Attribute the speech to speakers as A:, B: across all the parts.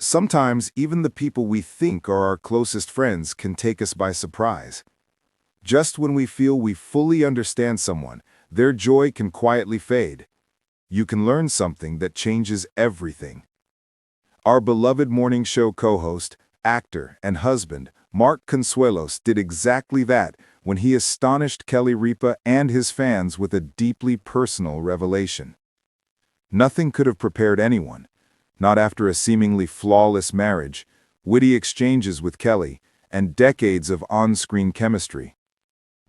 A: Sometimes even the people we think are our closest friends can take us by surprise. Just when we feel we fully understand someone, their joy can quietly fade. You can learn something that changes everything. Our beloved morning show co-host, actor, and husband, Mark Consuelos, did exactly that when he astonished Kelly Ripa and his fans with a deeply personal revelation. Nothing could have prepared anyone, not after a seemingly flawless marriage, witty exchanges with Kelly, and decades of on-screen chemistry.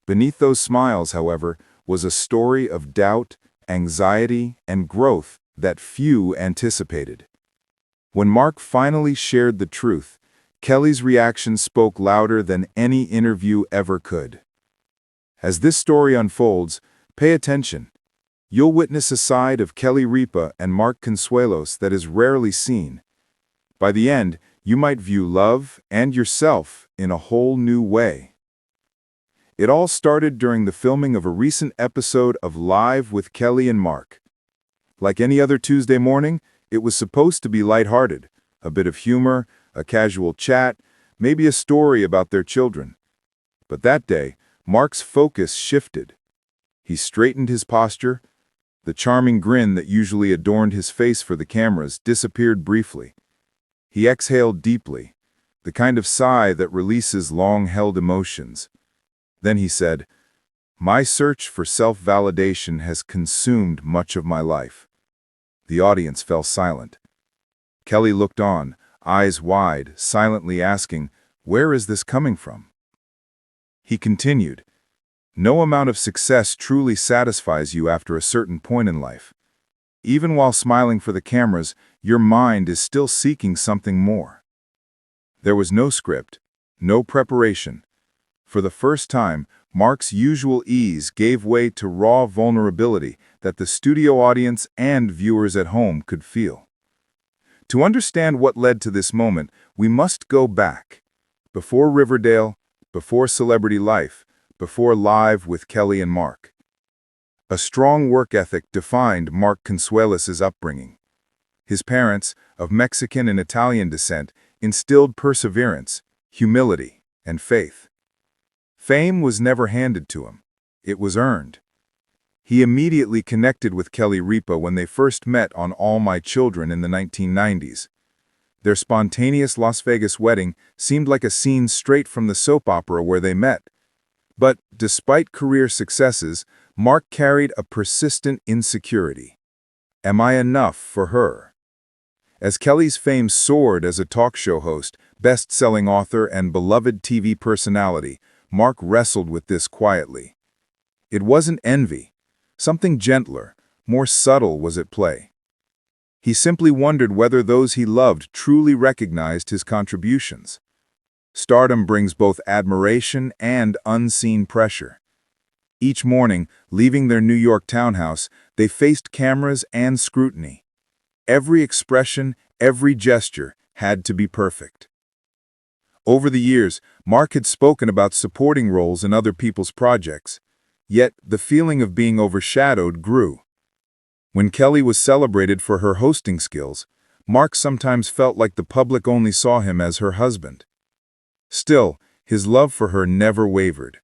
A: Beneath those smiles, however, was a story of doubt, anxiety, and growth that few anticipated. When Mark finally shared the truth, Kelly's reaction spoke louder than any interview ever could. As this story unfolds, pay attention. You'll witness a side of Kelly Ripa and Mark Consuelos that is rarely seen. By the end, you might view love and yourself in a whole new way. It all started during the filming of a recent episode of Live with Kelly and Mark. Like any other Tuesday morning, it was supposed to be lighthearted, a bit of humor, a casual chat, maybe a story about their children. But that day, Mark's focus shifted. He straightened his posture. The charming grin that usually adorned his face for the cameras disappeared briefly. He exhaled deeply, the kind of sigh that releases long-held emotions. Then he said, "My search for self-validation has consumed much of my life." The audience fell silent. Kelly looked on, eyes wide, silently asking, "Where is this coming from?" He continued, "No amount of success truly satisfies you after a certain point in life. Even while smiling for the cameras, your mind is still seeking something more." There was no script, no preparation. For the first time, Mark's usual ease gave way to raw vulnerability that the studio audience and viewers at home could feel. To understand what led to this moment, we must go back. Before Riverdale, before Celebrity Life, before Live with Kelly and Mark. A strong work ethic defined Mark Consuelos' upbringing. His parents, of Mexican and Italian descent, instilled perseverance, humility, and faith. Fame was never handed to him. It was earned. He immediately connected with Kelly Ripa when they first met on All My Children in the 1990s. Their spontaneous Las Vegas wedding seemed like a scene straight from the soap opera where they met. But despite career successes, Mark carried a persistent insecurity. Am I enough for her? As Kelly's fame soared as a talk show host, best-selling author, and beloved TV personality, Mark wrestled with this quietly. It wasn't envy. Something gentler, more subtle was at play. He simply wondered whether those he loved truly recognized his contributions. Stardom brings both admiration and unseen pressure. Each morning, leaving their New York townhouse, they faced cameras and scrutiny. Every expression, every gesture had to be perfect. Over the years, Mark had spoken about supporting roles in other people's projects, yet the feeling of being overshadowed grew. When Kelly was celebrated for her hosting skills, Mark sometimes felt like the public only saw him as her husband. Still, his love for her never wavered.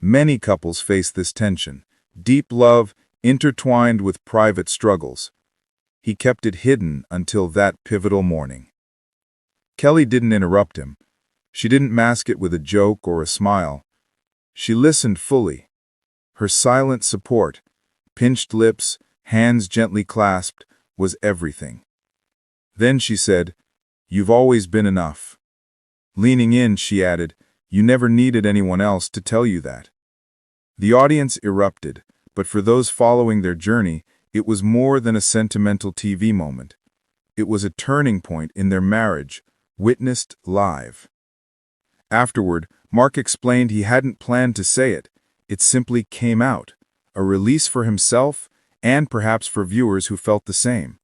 A: Many couples face this tension, deep love intertwined with private struggles. He kept it hidden until that pivotal morning. Kelly didn't interrupt him. She didn't mask it with a joke or a smile. She listened fully. Her silent support, pinched lips, hands gently clasped, was everything. Then she said, "You've always been enough." Leaning in, she added, "You never needed anyone else to tell you that." The audience erupted, but for those following their journey, it was more than a sentimental TV moment. It was a turning point in their marriage, witnessed live. Afterward, Mark explained he hadn't planned to say it. It simply came out, a release for himself and perhaps for viewers who felt the same.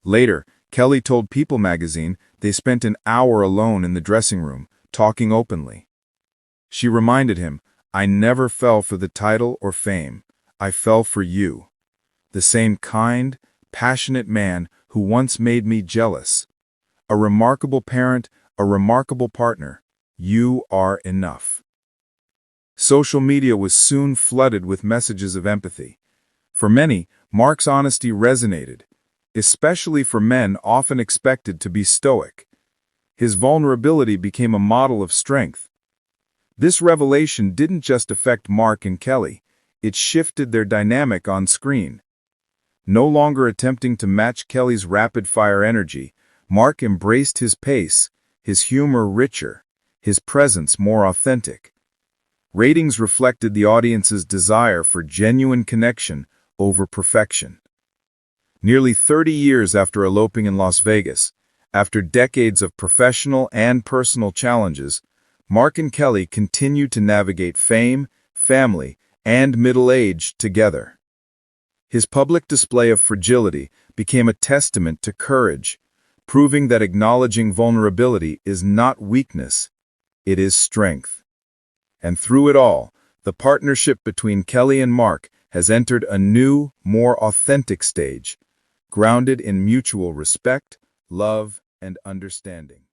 A: Later, Kelly told People magazine they spent an hour alone in the dressing room, talking openly. She reminded him, "I never fell for the title or fame. I fell for you. The same kind, passionate man who once made me jealous. a remarkable parent, a remarkable partner. You are enough. Social media was soon flooded with messages of empathy. For many, Mark's honesty resonated, especially for men often expected to be stoic. His vulnerability became a model of strength. This revelation didn't just affect Mark and Kelly, it shifted their dynamic on screen. No longer attempting to match Kelly's rapid-fire energy, Mark embraced his pace, his humor richer, his presence more authentic. Ratings reflected the audience's desire for genuine connection over perfection. Nearly 30 years after eloping in Las Vegas, after decades of professional and personal challenges, Mark and Kelly continue to navigate fame, family, and middle age together. His public display of fragility became a testament to courage, proving that acknowledging vulnerability is not weakness, it is strength. And through it all, the partnership between Kelly and Mark has entered a new, more authentic stage, grounded in mutual respect, love, and understanding.